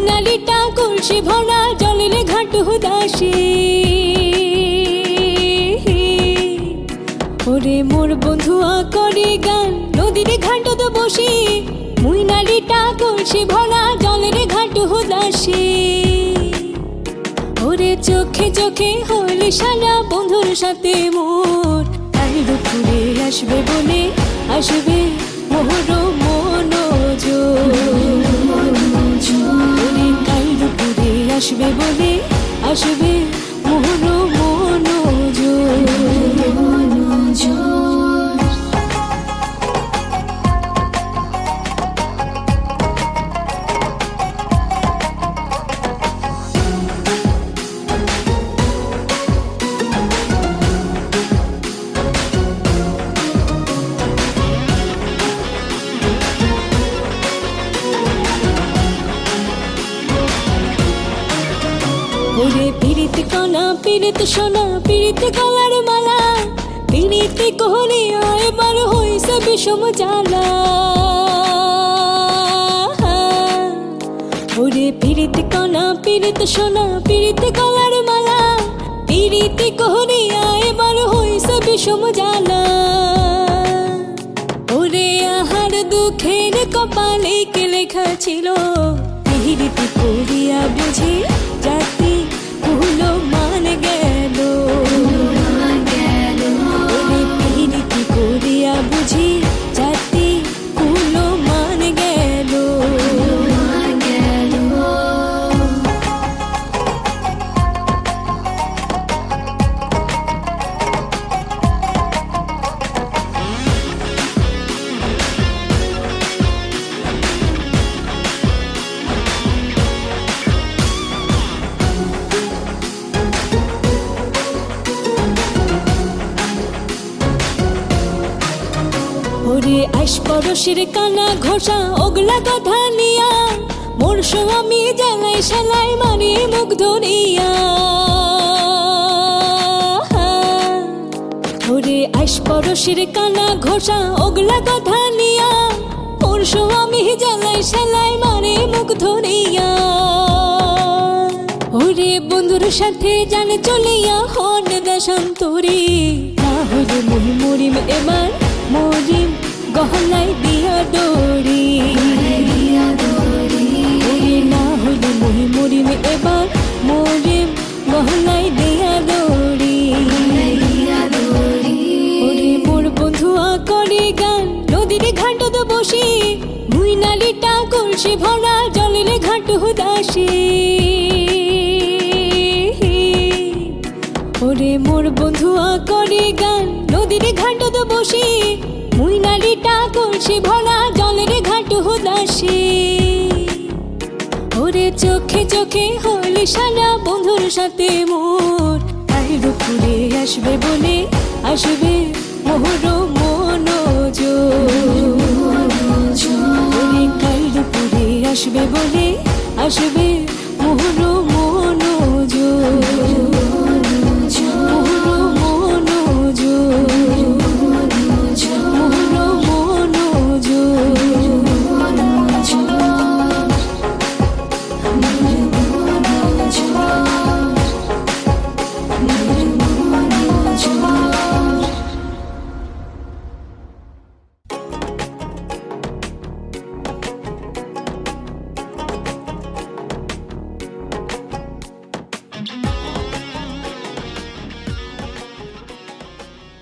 মুইনালিটা কলসি ভরা জলের ঘাট হুদাসী। ওরে মোর বন্ধুয়া করে গান নদীর ঘাটত বসি, মুইনালিটা কলসি ভরা জলের ঘাট হুদাসী। ওরে চোখে চোখে হলি সারা বন্ধুর সাথে মোর, কাল দুপুরে আসবে বলে আসবে মোহর মনোযোগ। ওরে কাল দুপুরে আসবে বলে আসবে মোহর মনোযোগ। ওরে পিরিত কলা পিরিত সোনা পিরিত গলার মালা, পিরিত কোহলিয়া এবার হইছে বিষম জ্বালা। ওরে পিরিত কলা পিরিত সোনা পিরিত গলার মালা, পিরিত কোহলিয়া এবার হইছে বিষম জ্বালা। ওরে আহার দুঃখের কপালে কে লেখা ছিল, পিরিত করিয়া বুঝি জাতি কুলো মান গেল। ওরে পিরিতি করিয়া বুঝি জাতি কুলো মান গেল। ওরে আইস পরশের কানা ঘোষা ওগলা কথা নিয়া, মোর স্বামী জ্বালাই শালাই মারি মুখ ধরিয়া। ওরে আইস পরশের কানা ঘোষা ওগলা কথা নিয়া, মোর স্বামী জ্বালাই শালাই মারি মুখ ধরিয়া। ওরে বন্ধুর সাথে জানে চলিয়া হন দেশান্তরী, না হলে মুহি মরিম এবার মরিম গহনায় দিয়া দড়ি। ওরে না হলে মুহি মরিম এবার মরিম গহনায় দিয়া দড়ি। ওরে মোর বন্ধুয়া করে গান নদীর ঘাটত বসি, মুইনালিটা কলসি ভরা জলের ঘাট হুদাসী। ওরে মোর বন্ধুয়া করে গান নদীর ঘাটত বসি, মুইনালিটা কলসি ভরা জলের ঘাট হুদাসী। ওরে চোখে চোখে হলি সারা বন্ধুর সাথে মোর, কাল দুপুরে আসবে বলে আসবে মোহর মনোযোগ। ওরে কাল দুপুরে আসবে বলে আসবে মোহর মনোযোগ।